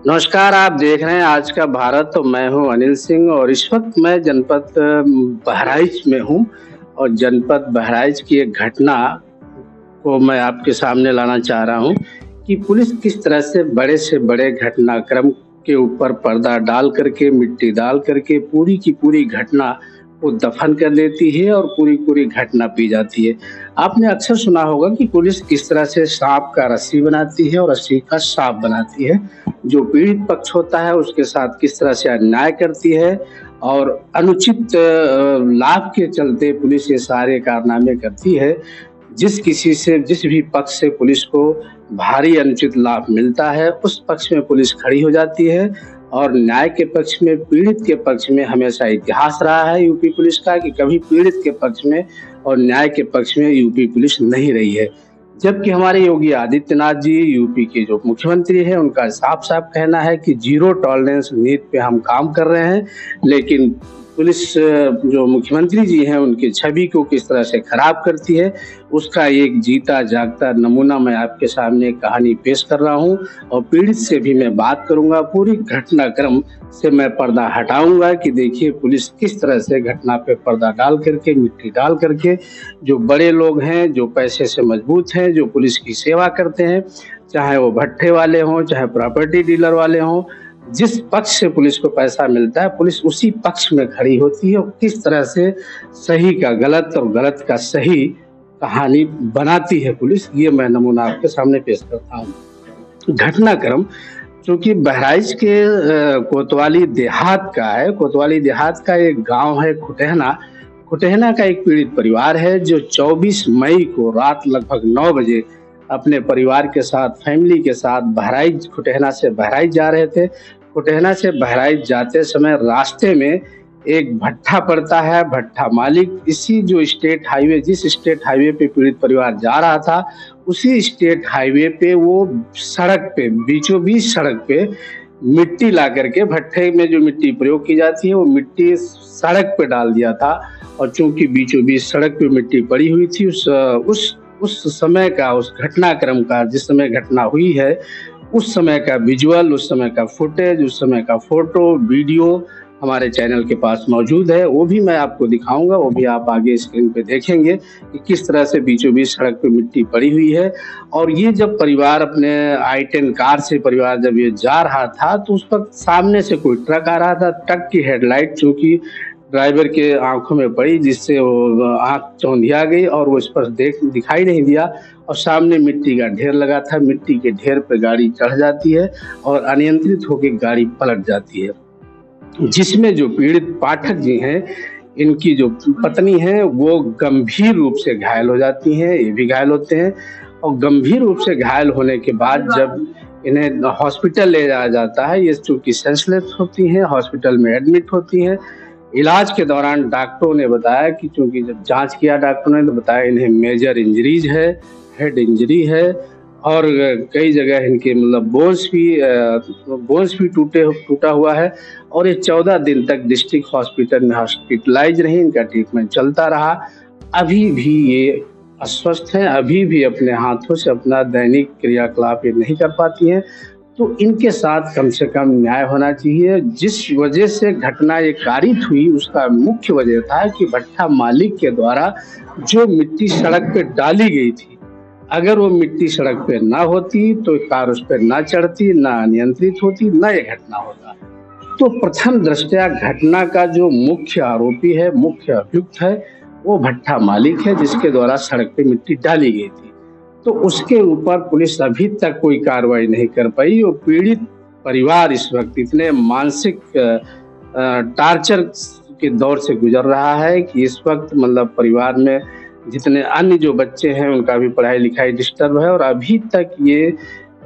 नमस्कार, आप देख रहे हैं आज का भारत। तो मैं हूं अनिल सिंह और इस वक्त मैं जनपद बहराइच में हूं और जनपद बहराइच की एक घटना को मैं आपके सामने लाना चाह रहा हूं कि पुलिस किस तरह से बड़े घटनाक्रम के ऊपर पर्दा डाल करके, मिट्टी डाल करके पूरी की पूरी घटना को दफन कर देती है और पूरी घटना पी जाती है। आपने अक्सर सुना होगा कि पुलिस किस तरह से सांप का रस्सी बनाती है और रस्सी का सांप बनाती है। जो पीड़ित पक्ष होता है उसके साथ किस तरह से अन्याय करती है और अनुचित लाभ के चलते पुलिस ये सारे कारनामे करती है। जिस भी पक्ष से पुलिस को भारी अनुचित लाभ मिलता है उस पक्ष में पुलिस खड़ी हो जाती है और न्याय के पक्ष में, पीड़ित के पक्ष में हमेशा इतिहास रहा है यूपी पुलिस का कि कभी पीड़ित के पक्ष में और न्याय के पक्ष में यूपी पुलिस नहीं रही है। जबकि हमारे योगी आदित्यनाथ जी यूपी के जो मुख्यमंत्री हैं उनका साफ-साफ कहना है कि ज़ीरो टॉलरेंस नीति पे हम काम कर रहे हैं, लेकिन पुलिस जो मुख्यमंत्री जी हैं उनकी छवि को किस तरह से खराब करती है उसका एक जीता जागता नमूना मैं आपके सामने कहानी पेश कर रहा हूं और पीड़ित से भी मैं बात करूंगा। पूरी घटनाक्रम से मैं पर्दा हटाऊंगा कि देखिए पुलिस किस तरह से घटना पे पर्दा डाल करके, मिट्टी डाल करके, जो बड़े लोग हैं, जो पैसे से मजबूत हैं, जो पुलिस की सेवा करते हैं, चाहे वो भट्ठे वाले हों, चाहे प्रॉपर्टी डीलर वाले हों, जिस पक्ष से पुलिस को पैसा मिलता है पुलिस उसी पक्ष में खड़ी होती है और किस तरह से सही का गलत और गलत का सही कहानी बनाती है पुलिस, ये मैं नमूना आपके सामने पेश करता हूँ। घटनाक्रम चूँकि बहराइच के कोतवाली देहात का है। कोतवाली देहात का एक गांव है खुटहना। खुटहना का एक पीड़ित परिवार है जो 24 मई को रात लगभग 9 बजे अपने परिवार के साथ, फैमिली के साथ बहराइच, खुटहना से बहराइच जा रहे थे। खुटहना से बहराइच जाते समय रास्ते में एक भट्ठा पड़ता है। भट्ठा मालिक इसी जो स्टेट हाईवे, जिस स्टेट हाईवे पे पीड़ित परिवार जा रहा था उसी स्टेट हाईवे पे वो सड़क पे, बीचों बीच सड़क पे मिट्टी ला करके, भट्ठे में जो मिट्टी प्रयोग की जाती है वो मिट्टी सड़क पे डाल दिया था। और चूंकि बीचों बीच सड़क पे मिट्टी पड़ी हुई थी, उस समय का, उस घटनाक्रम का, जिस समय घटना हुई है उस समय का विजुअल, उस समय का फुटेज, उस समय का फोटो, वीडियो हमारे चैनल के पास मौजूद है। वो भी मैं आपको दिखाऊंगा, वो भी आप आगे स्क्रीन पे देखेंगे कि किस तरह से बीचों बीच सड़क पे मिट्टी पड़ी हुई है। और ये जब परिवार अपने i10 कार से परिवार जब ये जा रहा था तो उस वक्त सामने से कोई ट्रक आ रहा था। ट्रक की हेडलाइट चूंकि ड्राइवर के आंखों में पड़ी जिससे वो आंख चौंधिया गई और वो स्पष्ट दिखाई नहीं दिया और सामने मिट्टी का ढेर लगा था। मिट्टी के ढेर पे गाड़ी चढ़ जाती है और अनियंत्रित होकर गाड़ी पलट जाती है, जिसमें जो पीड़ित पाठक जी हैं, इनकी जो पत्नी है वो गंभीर रूप से घायल हो जाती हैं, ये भी घायल होते हैं। और गंभीर रूप से घायल होने के बाद जब इन्हें हॉस्पिटल ले जाया जाता है, ये चूंकि सेंसलेस होती हैं, हॉस्पिटल में एडमिट होती हैं। इलाज के दौरान डॉक्टरों ने बताया कि चूंकि जब जांच किया डॉक्टरों ने तो बताया इन्हें मेजर इंजरीज है, हेड इंजरी है और कई जगह इनके मतलब बोन्स भी टूटा हुआ है और ये 14 दिन तक डिस्ट्रिक्ट हॉस्पिटल में हॉस्पिटलाइज रही। इनका ट्रीटमेंट चलता रहा। अभी भी ये अस्वस्थ हैं, अभी भी अपने हाथों से अपना दैनिक क्रियाकलाप ये नहीं कर पाती हैं। तो इनके साथ कम से कम न्याय होना चाहिए। जिस वजह से घटना ये कारित हुई उसका मुख्य वजह था कि भट्ठा मालिक के द्वारा जो मिट्टी सड़क पे डाली गई थी, अगर वो मिट्टी सड़क पे ना होती तो कार उस पर ना चढ़ती, ना अनियंत्रित होती, ना ये घटना होता। तो प्रथम दृष्टया घटना का जो मुख्य आरोपी है, मुख्य अभियुक्त है, वो भट्ठा मालिक है जिसके द्वारा सड़क पे मिट्टी डाली गई थी। तो उसके ऊपर पुलिस अभी तक कोई कार्रवाई नहीं कर पाई और पीड़ित परिवार इस वक्त इतने मानसिक टार्चर के दौर से गुजर रहा है कि इस वक्त मतलब परिवार में जितने अन्य जो बच्चे हैं उनका भी पढ़ाई लिखाई डिस्टर्ब है और अभी तक ये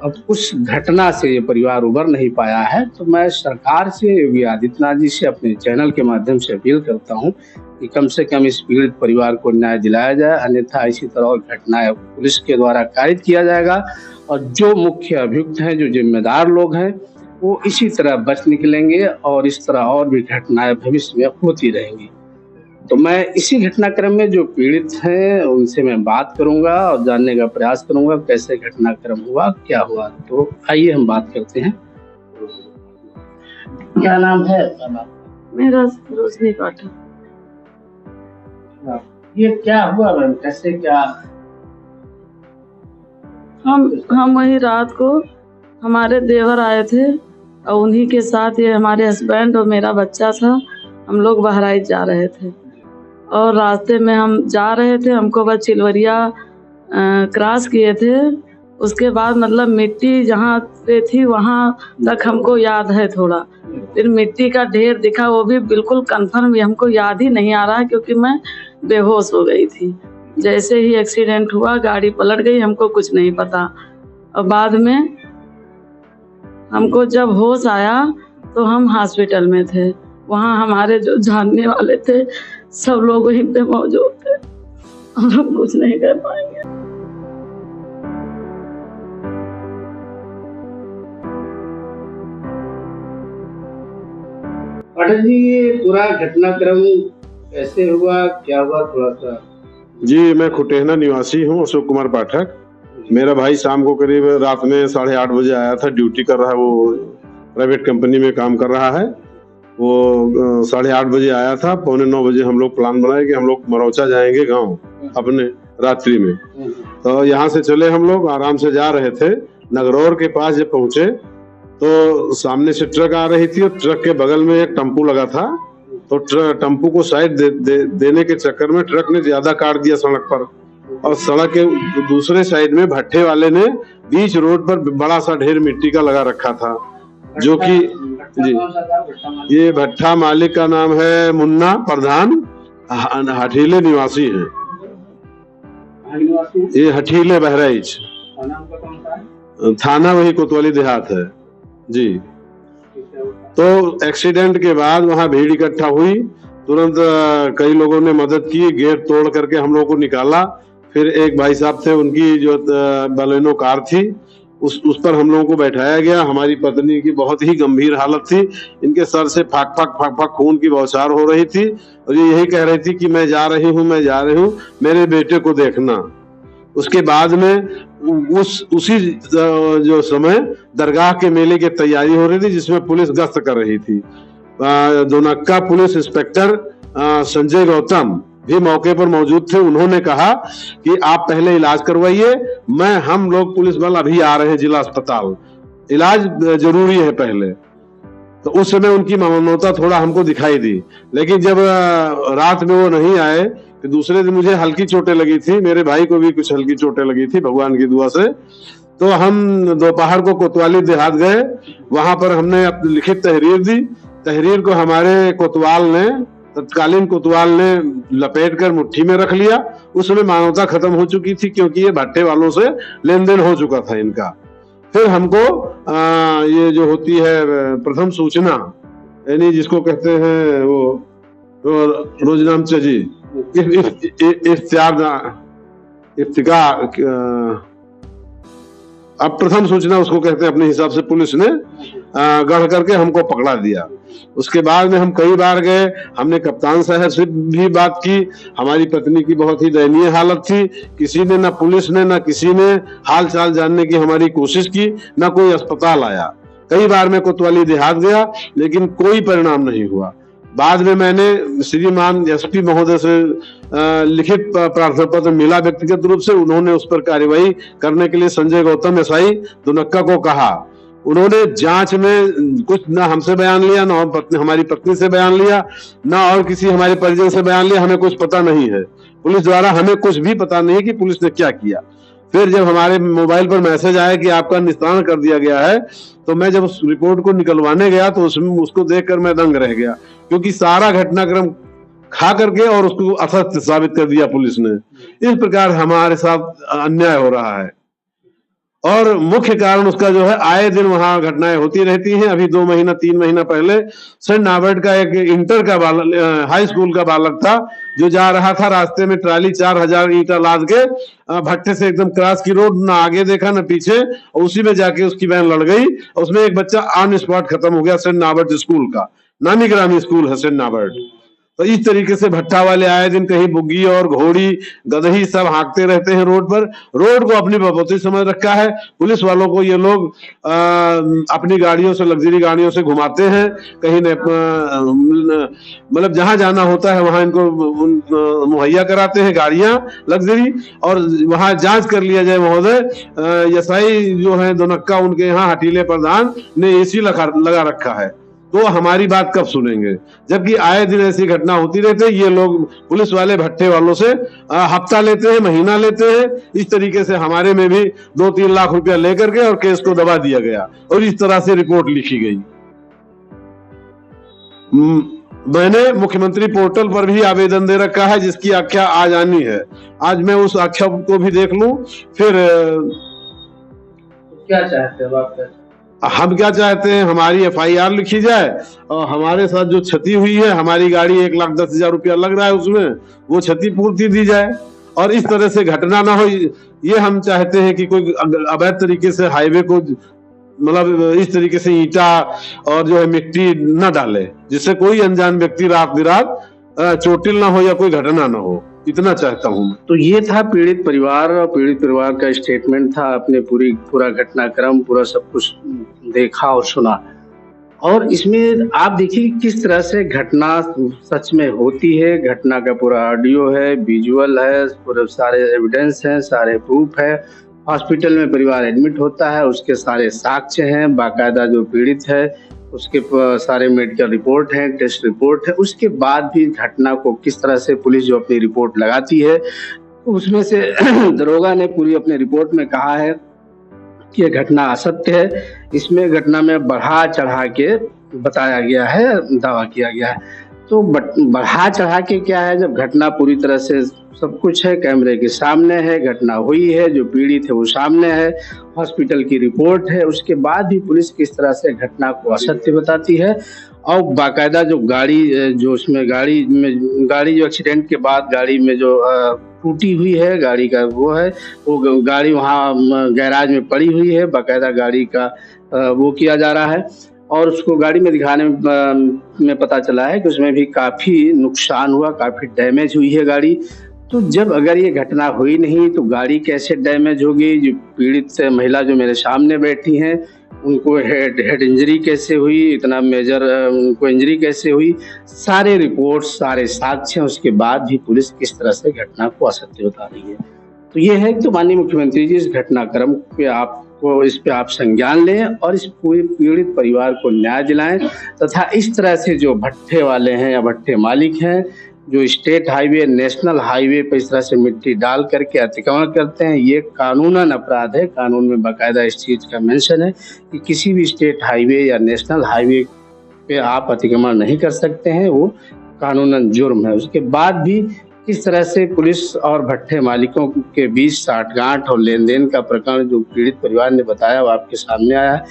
अब उस घटना से ये परिवार उबर नहीं पाया है। तो मैं सरकार से, योगी आदित्यनाथ जी से अपने चैनल के माध्यम से अपील करता हूँ कि कम से कम इस पीड़ित परिवार को न्याय दिलाया जाए, अन्यथा इसी तरह और घटनाएं पुलिस के द्वारा कारित किया जाएगा और जो मुख्य अभियुक्त हैं, जो जिम्मेदार लोग हैं, वो इसी तरह बच निकलेंगे और इस तरह और भी घटनाएं भविष्य में होती रहेंगी। तो मैं इसी घटनाक्रम में जो पीड़ित हैं उनसे मैं बात करूंगा और जानने का प्रयास करूंगा कैसे घटनाक्रम हुआ, क्या हुआ। तो आइए हम बात करते हैं। क्या नाम है आपका? मेरा रोशनी पाठक। ये क्या हुआ मैम, कैसे क्या? हम वही रात को हमारे देवर आए थे और उन्हीं के साथ ये हमारे हस्बैंड और मेरा बच्चा था। हम लोग बहराइच जा रहे थे और रास्ते में हम जा रहे थे, हमको बस चिलवरिया क्रॉस किए थे। उसके बाद मतलब मिट्टी जहाँ पे थी वहाँ तक हमको याद है थोड़ा, फिर मिट्टी का ढेर दिखा, वो भी बिल्कुल कंफर्म हमको याद ही नहीं आ रहा क्योंकि मैं बेहोश हो गई थी। जैसे ही एक्सीडेंट हुआ गाड़ी पलट गई, हमको कुछ नहीं पता। और बाद में हमको जब होश आया तो हम हॉस्पिटल में थे। वहाँ हमारे जो जानने वाले थे सब लोग वहीं पे मौजूद थे और हम कुछ नहीं कर पाएंगे। पाठक जी, ये पूरा घटनाक्रम कैसे हुआ, क्या हुआ, थोड़ा सा? जी, मैं खुटेहना निवासी हूँ, अशोक कुमार पाठक। मेरा भाई शाम को करीब रात में 8:30 बजे आया था। ड्यूटी कर रहा है, वो प्राइवेट कंपनी में काम कर रहा है। वो 8:30 बजे आया था। 8:45 बजे हम लोग प्लान बनाए कि हम लोग मरौचा जाएंगे गांव अपने रात्रि में। तो यहाँ से चले, हम लोग आराम से जा रहे थे। नगरौर के पास जब पहुंचे तो सामने से ट्रक आ रही थी और ट्रक के बगल में एक टेम्पू लगा था। तो टेम्पू को साइड देने के चक्कर में ट्रक ने ज्यादा काट दिया सड़क पर, और सड़क के दूसरे साइड में भट्ठे वाले ने बीच रोड पर बड़ा सा ढेर मिट्टी का लगा रखा था, जो कि जी, ये भट्ठा मालिक का नाम है मुन्ना प्रधान, हठीले निवासी है। ये हठीले बहराइच, थाना वही कोतवाली देहात है जी। तो एक्सीडेंट के बाद वहां भीड़ इकट्ठा हुई। तुरंत कई लोगों ने मदद की, गेट तोड़ करके हम लोगों को निकाला। फिर एक भाई साहब थे, उनकी जो बलेनो कार थी उस पर हम लोगों को बैठाया गया। हमारी पत्नी की बहुत ही गंभीर हालत थी, इनके सर से फाक फाक खून की बौछार हो रही थी और ये यही कह रही थी कि मैं जा रही हूँ, मेरे बेटे को देखना। उसके बाद में उसी जो समय दरगाह के मेले की तैयारी हो रही थी, जिसमें पुलिस गश्त कर रही थी। दोनक्का पुलिस इंस्पेक्टर संजय गौतम भी मौके पर मौजूद थे। उन्होंने कहा कि आप पहले इलाज करवाइए, हम लोग पुलिस बल अभी आ रहे हैं जिला अस्पताल, इलाज जरूरी है पहले। तो उस समय उनकी मानवता थोड़ा हमको दिखाई दी। लेकिन जब रात में वो नहीं आए तो दूसरे दिन मुझे हल्की चोटें लगी थी, मेरे भाई को भी कुछ हल्की चोटें लगी थी भगवान की दुआ से। तो हम दोपहर को कोतवाली देहात गए, वहां पर हमने अपनी लिखित तहरीर दी। तहरीर को हमारे कोतवाल ने, तत्कालीन कोतवाल ने लपेट कर मुट्ठी में रख लिया। उस समय मानवता खत्म हो चुकी थी, क्योंकि ये भट्टे वालों से लेन देन हो चुका था इनका। फिर हमको ये जो होती है प्रथम सूचना, यानी जिसको कहते हैं वो रोजनामचा जी, अब प्रथम सूचना उसको कहते हैं, अपने हिसाब से पुलिस ने गढ़ करके हमको पकड़ा दिया। उसके बाद में हम कई बार गए, हमने कप्तान साहब से भी बात की। हमारी पत्नी की बहुत ही दयनीय हालत थी, किसी ने, ना पुलिस ने, ना किसी ने हाल चाल जानने की हमारी कोशिश की, ना कोई अस्पताल आया। कई बार मैं कोतवाली देहात गया, लेकिन कोई परिणाम नहीं हुआ। बाद में मैंने श्रीमान एसपी महोदय से लिखित प्रार्थना पत्र मिला व्यक्तिगत रूप से। उन्होंने उस पर कार्रवाई करने के लिए संजय गौतम एसआई दोनक्का को कहा। उन्होंने जांच में कुछ ना हमसे बयान लिया, ना हमारी पत्नी से बयान लिया, ना और किसी हमारे परिजन से बयान लिया। हमें कुछ पता नहीं है, पुलिस द्वारा हमें कुछ भी पता नहीं कि पुलिस ने क्या किया। फिर जब हमारे मोबाइल पर मैसेज आया कि आपका निस्तारण कर दिया गया है, तो मैं जब उस रिपोर्ट को निकलवाने गया तो उसको देखकर मैं दंग रह गया, क्योंकि सारा घटनाक्रम खा करके और उसको असत्य साबित कर दिया पुलिस ने। इस प्रकार हमारे साथ अन्याय हो रहा है, और मुख्य कारण उसका जो है, आए दिन वहां घटनाएं होती रहती हैं। अभी 2 महीना 3 महीना पहले सेंट नाबर्ट का एक इंटर का हाई स्कूल का बालक था, जो जा रहा था, रास्ते में ट्राली 4000 ईंटा लाद के भट्टे से एकदम क्रॉस की रोड, ना आगे देखा ना पीछे, और उसी में जाके उसकी वैन लड़ गई। उसमें एक बच्चा ऑन स्पॉट खत्म हो गया। सेंट नाबर्ट स्कूल का नामी ग्रामी स्कूल है सेंट नाबर्ट। तो इस तरीके से भट्टा वाले आए दिन कहीं बुग्गी और घोड़ी गदही सब हाँकते रहते हैं रोड पर। रोड को अपनी बपौती समझ रखा है। पुलिस वालों को ये लोग अपनी गाड़ियों से, लग्जरी गाड़ियों से घुमाते हैं, कहीं मतलब जहां जाना होता है वहां इनको मुहैया कराते हैं गाड़ियां लग्जरी, और वहां जांच कर लिया जाए महोदय। एसआई जो है दोनक्का, उनके यहाँ हटीले प्रधान ने एसी लगा रखा है, तो हमारी बात कब सुनेंगे? जबकि आए दिन ऐसी घटना होती रहती है। ये लोग पुलिस वाले भट्टे वालों से हफ्ता लेते हैं, महीना लेते हैं। इस तरीके से हमारे में भी 2-3 लाख रुपया लेकर के और केस को दबा दिया गया और इस तरह से रिपोर्ट लिखी गई। मैंने मुख्यमंत्री पोर्टल पर भी आवेदन दे रखा है, जिसकी आख्या आज आनी है। आज मैं उस आख्या को भी देख लूं, फिर क्या चाहते हैं आप? हम क्या चाहते हैं, हमारी FIR लिखी जाए और हमारे साथ जो क्षति हुई है, हमारी गाड़ी 1,10,000 रुपया लग रहा है उसमें, वो क्षति पूर्ति दी जाए और इस तरह से घटना ना हो। ये हम चाहते हैं कि कोई अवैध तरीके से हाईवे को, मतलब इस तरीके से ईंटा और जो है मिट्टी न डाले, जिससे कोई अनजान व्यक्ति रात बिरात चोटिल ना हो या कोई घटना ना हो। इतना चाहता हूँ। तो ये था पीड़ित परिवार और पीड़ित परिवार का स्टेटमेंट था। आपने पूरा घटनाक्रम, पूरा सब कुछ देखा और सुना, और इसमें आप देखिए किस तरह से घटना सच में होती है। घटना का पूरा ऑडियो है, विजुअल है, पूरे सारे एविडेंस हैं, सारे प्रूफ है। हॉस्पिटल में परिवार एडमिट होता है, उसके सारे साक्ष्य हैं, बाकायदा जो पीड़ित है उसके सारे मेडिकल रिपोर्ट हैं, टेस्ट रिपोर्ट है। उसके बाद भी घटना को किस तरह से पुलिस जो अपनी रिपोर्ट लगाती है, उसमें से दरोगा ने पूरी अपनी रिपोर्ट में कहा है कि यह घटना असत्य है। इसमें घटना में बढ़ा चढ़ा के बताया गया है, दावा किया गया है। तो बढ़ा चढ़ा के क्या है, जब घटना पूरी तरह से सब कुछ है, कैमरे के सामने है, घटना हुई है, जो पीड़ित है वो सामने है, हॉस्पिटल की रिपोर्ट है, उसके बाद भी पुलिस किस तरह से घटना को असत्य बताती है। और बाकायदा जो गाड़ी, जो उसमें गाड़ी जो एक्सीडेंट के बाद गाड़ी में जो टूटी हुई है, गाड़ी का वो गाड़ी वहाँ गैराज में पड़ी हुई है, बाकायदा गाड़ी का वो किया जा रहा है। और उसको गाड़ी में दिखाने में पता चला है कि उसमें भी काफ़ी नुकसान हुआ, काफ़ी डैमेज हुई है गाड़ी। तो जब अगर ये घटना हुई नहीं तो गाड़ी कैसे डैमेज होगी? जो पीड़ित महिला जो मेरे सामने बैठी हैं, उनको हेड इंजरी कैसे हुई, इतना मेजर उनको इंजरी कैसे हुई, सारे रिपोर्ट, सारे साक्ष्य, उसके बाद भी पुलिस किस तरह से घटना को असत्य बता रही है। तो ये है कि माननीय मुख्यमंत्री जी, इस घटनाक्रम पे इस पे आप संज्ञान लें और इस पूरे पीड़ित परिवार को न्याय दिलाएं, तथा इस तरह से जो भट्ठे वाले हैं या भट्ठे मालिक हैं, जो स्टेट हाईवे, नेशनल हाईवे पर इस तरह से मिट्टी डाल करके अतिक्रमण करते हैं, ये कानूनन अपराध है। कानून में बाकायदा इस चीज़ का मेंशन है कि किसी भी स्टेट हाईवे या नेशनल हाईवे पे आप अतिक्रमण नहीं कर सकते हैं, वो कानूनन जुर्म है। उसके बाद भी किस तरह से पुलिस और भट्ठे मालिकों के बीच साठगांठ और लेन देन का प्रकरण जो पीड़ित परिवार ने बताया वो आपके सामने आया है।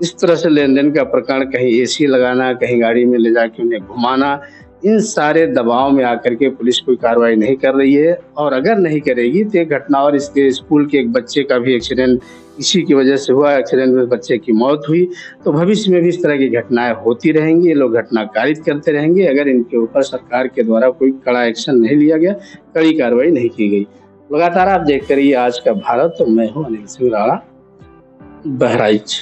इस तरह से लेन देन का प्रकरण, कहीं एसी लगाना, कहीं गाड़ी में ले जाके उन्हें घुमाना, इन सारे दबाव में आकर के पुलिस कोई कार्रवाई नहीं कर रही है। और अगर नहीं करेगी तो एक घटना और, इसके स्कूल के एक बच्चे का भी एक्सीडेंट इसी की वजह से हुआ, एक्सीडेंट में बच्चे की मौत हुई। तो भविष्य में भी इस तरह की घटनाएं होती रहेंगी, ये लोग घटना कारित करते रहेंगे अगर इनके ऊपर सरकार के द्वारा कोई कड़ा एक्शन नहीं लिया गया, कड़ी कार्रवाई नहीं की गई। लगातार आप देखते रहिए आज का भारत। तो मैं हूँ अनिल सिंह राणा, बहराइच।